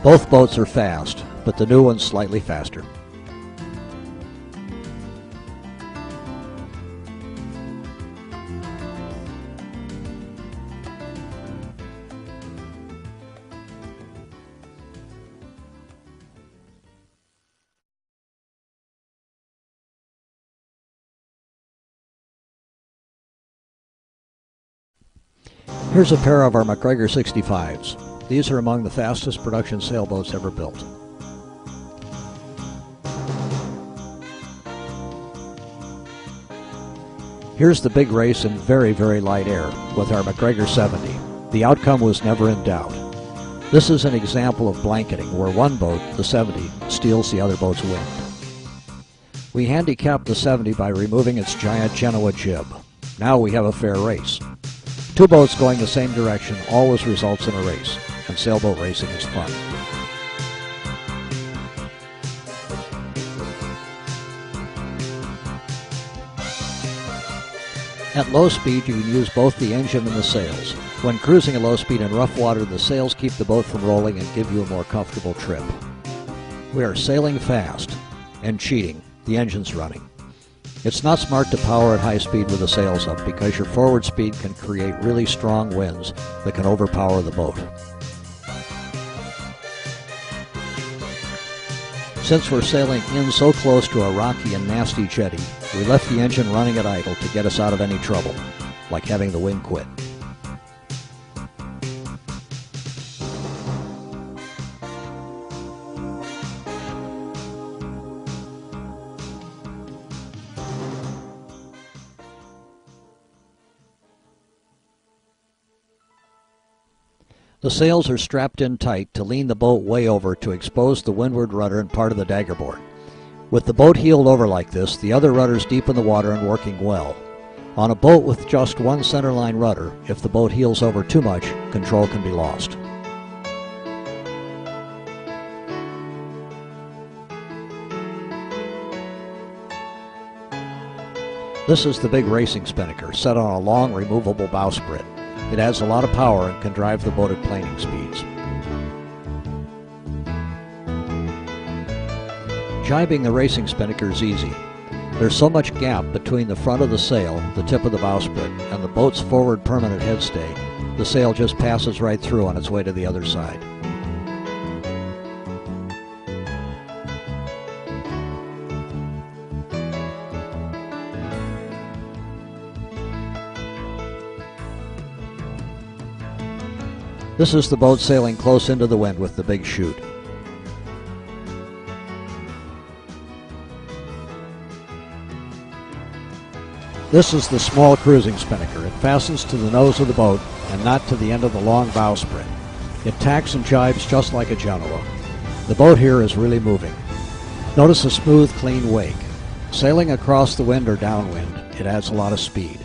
Both boats are fast, but the new one's slightly faster. Here's a pair of our MacGregor 65s. These are among the fastest production sailboats ever built. Here's the big race in very, very light air with our MacGregor 70. The outcome was never in doubt. This is an example of blanketing where one boat, the 70, steals the other boat's wind. We handicapped the 70 by removing its giant Genoa jib. Now we have a fair race. Two boats going the same direction always results in a race, and sailboat racing is fun. At low speed, you can use both the engine and the sails. When cruising at low speed in rough water, the sails keep the boat from rolling and give you a more comfortable trip. We are sailing fast and cheating. The engine's running. It's not smart to power at high speed with the sails up because your forward speed can create really strong winds that can overpower the boat. Since we're sailing in so close to a rocky and nasty jetty, we left the engine running at idle to get us out of any trouble, like having the wind quit. The sails are strapped in tight to lean the boat way over to expose the windward rudder and part of the daggerboard. With the boat heeled over like this, the other rudder's deep in the water and working well. On a boat with just one centerline rudder, if the boat heels over too much, control can be lost. This is the big racing spinnaker, set on a long removable bowsprit. It adds a lot of power and can drive the boat at planing speeds. Jibing the racing spinnaker is easy. There's so much gap between the front of the sail, the tip of the bowsprit, and the boat's forward permanent headstay, the sail just passes right through on its way to the other side. This is the boat sailing close into the wind with the big chute. This is the small cruising spinnaker. It fastens to the nose of the boat and not to the end of the long bowsprit. It tacks and jibes just like a Genoa. The boat here is really moving. Notice a smooth, clean wake. Sailing across the wind or downwind, it adds a lot of speed.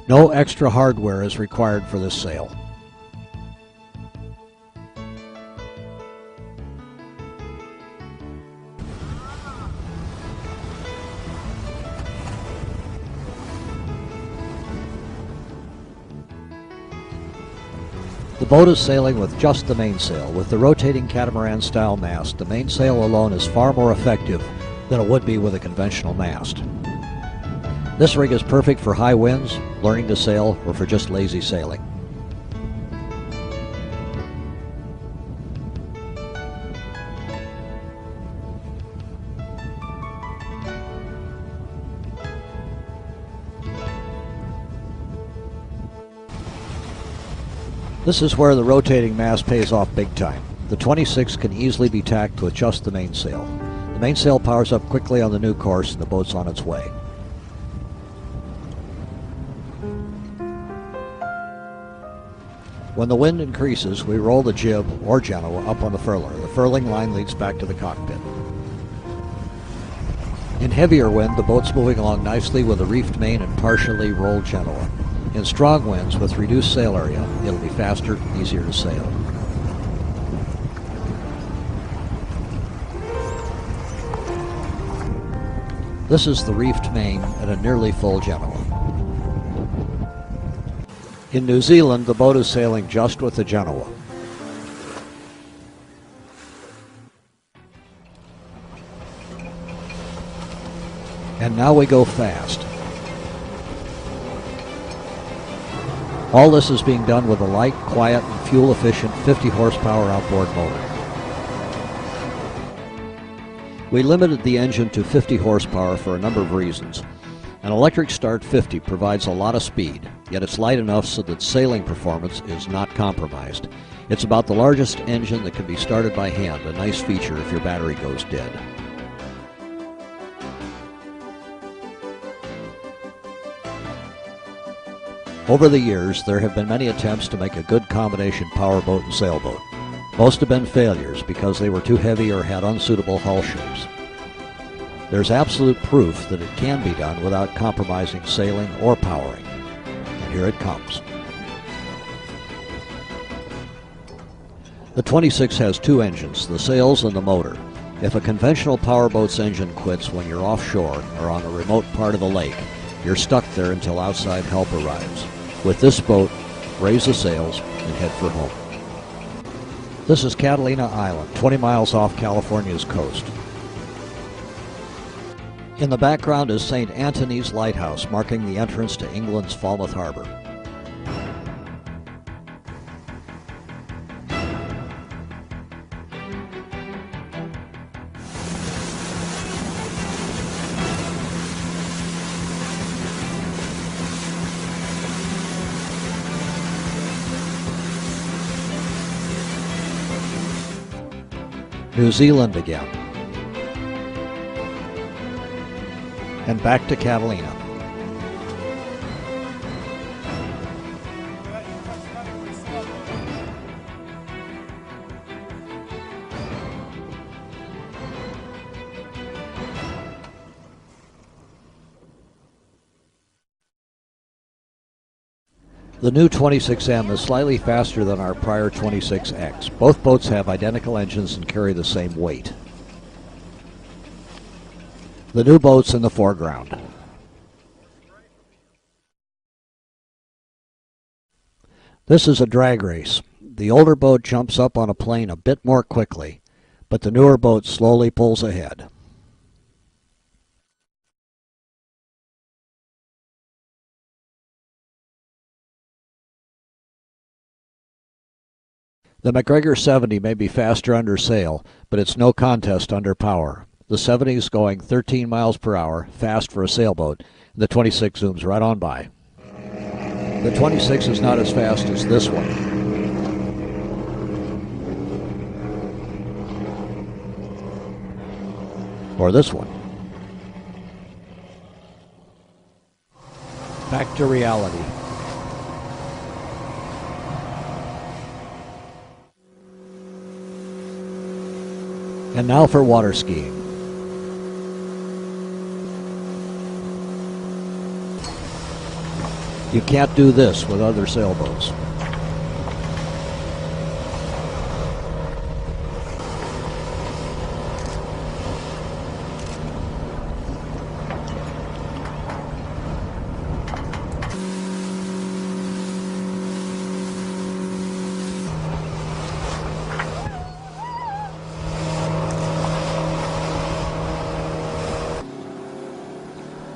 No extra hardware is required for this sail. The boat is sailing with just the mainsail. With the rotating catamaran-style mast, the mainsail alone is far more effective than it would be with a conventional mast. This rig is perfect for high winds, learning to sail, or for just lazy sailing. This is where the rotating mast pays off big time. The 26 can easily be tacked with just the mainsail. The mainsail powers up quickly on the new course and the boat's on its way. When the wind increases, we roll the jib, or Genoa, up on the furler. The furling line leads back to the cockpit. In heavier wind, the boat's moving along nicely with a reefed main and partially rolled Genoa. In strong winds, with reduced sail area, it'll be faster and easier to sail. This is the reefed main at a nearly full Genoa. In New Zealand, the boat is sailing just with the Genoa. And now we go fast. All this is being done with a light, quiet, and fuel-efficient 50 horsepower outboard motor. We limited the engine to 50 horsepower for a number of reasons. An electric start 50 provides a lot of speed, yet it's light enough so that sailing performance is not compromised. It's about the largest engine that can be started by hand, a nice feature if your battery goes dead. Over the years, there have been many attempts to make a good combination powerboat and sailboat. Most have been failures because they were too heavy or had unsuitable hull shapes. There's absolute proof that it can be done without compromising sailing or powering. And here it comes. The 26 has two engines, the sails and the motor. If a conventional powerboat's engine quits when you're offshore or on a remote part of the lake, you're stuck there until outside help arrives. With this boat, raise the sails and head for home. This is Catalina Island, 20 miles off California's coast. In the background is St. Antony's Lighthouse, marking the entrance to England's Falmouth Harbor. New Zealand again. And back to Catalina. The new 26M is slightly faster than our prior 26X. Both boats have identical engines and carry the same weight. The new boat's in the foreground. This is a drag race. The older boat jumps up on a plane a bit more quickly, but the newer boat slowly pulls ahead. The MacGregor 70 may be faster under sail, but it's no contest under power. The 70 is going 13 miles per hour, fast for a sailboat, and the 26 zooms right on by. The 26 is not as fast as this one. Or this one. Back to reality. And now for water skiing. You can't do this with other sailboats.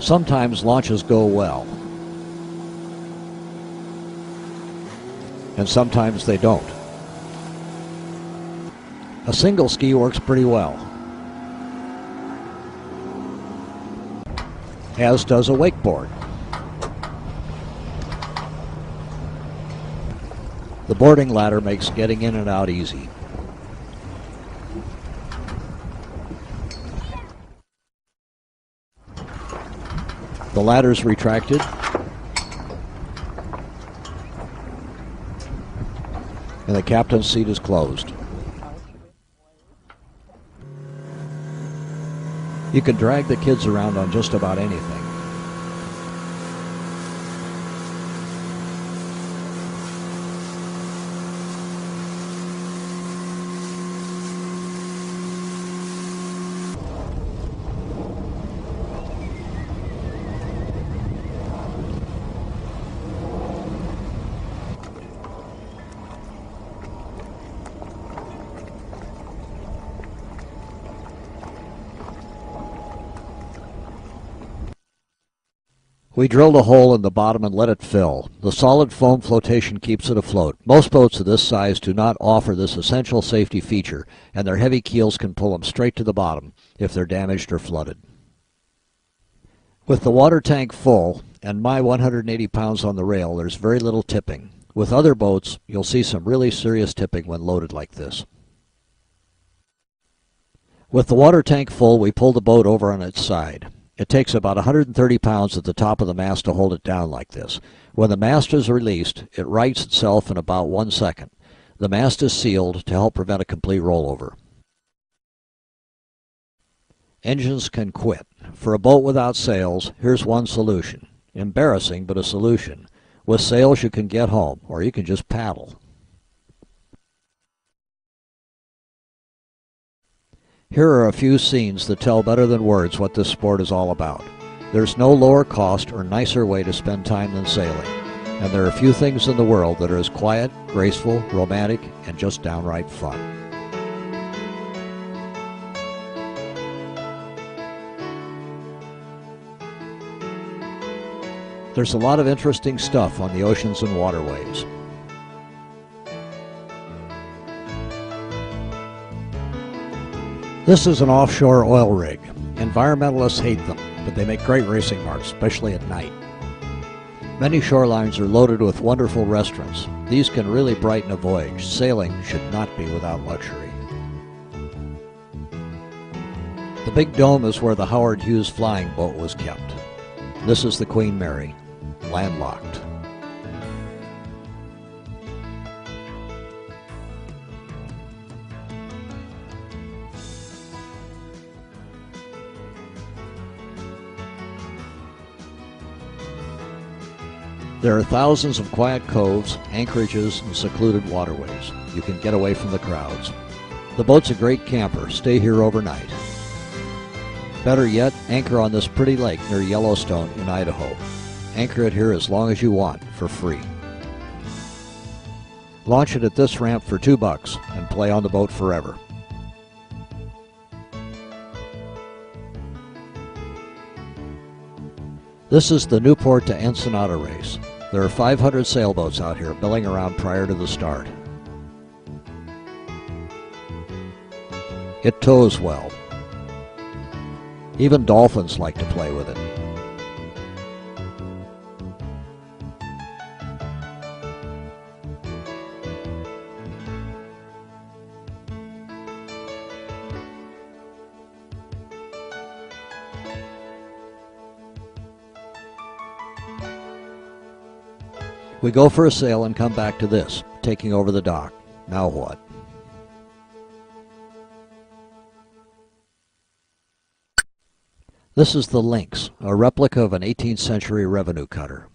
Sometimes launches go well, and sometimes they don't. A single ski works pretty well, as does a wakeboard. The boarding ladder makes getting in and out easy. The ladder's retracted. And the captain's seat is closed. You can drag the kids around on just about anything. We drilled a hole in the bottom and let it fill. The solid foam flotation keeps it afloat. Most boats of this size do not offer this essential safety feature, and their heavy keels can pull them straight to the bottom if they're damaged or flooded. With the water tank full and my 180 pounds on the rail, there's very little tipping. With other boats, you'll see some really serious tipping when loaded like this. With the water tank full, we pull the boat over on its side. It takes about 130 pounds at the top of the mast to hold it down like this. When the mast is released, it rights itself in about 1 second. The mast is sealed to help prevent a complete rollover. Engines can quit. For a boat without sails, here's one solution. Embarrassing, but a solution. With sails, you can get home, or you can just paddle. Here are a few scenes that tell better than words what this sport is all about. There's no lower cost or nicer way to spend time than sailing, and there are few things in the world that are as quiet, graceful, romantic, and just downright fun. There's a lot of interesting stuff on the oceans and waterways. This is an offshore oil rig. Environmentalists hate them, but they make great racing marks, especially at night. Many shorelines are loaded with wonderful restaurants. These can really brighten a voyage. Sailing should not be without luxury. The big dome is where the Howard Hughes flying boat was kept. This is the Queen Mary, landlocked. There are thousands of quiet coves, anchorages, and secluded waterways. You can get away from the crowds. The boat's a great camper. Stay here overnight. Better yet, anchor on this pretty lake near Yellowstone in Idaho. Anchor it here as long as you want, for free. Launch it at this ramp for $2 and play on the boat forever. This is the Newport to Ensenada race. There are 500 sailboats out here milling around prior to the start. It tows well. Even dolphins like to play with it. We go for a sail and come back to this, taking over the dock. Now what? This is the Lynx, a replica of an 18th century revenue cutter.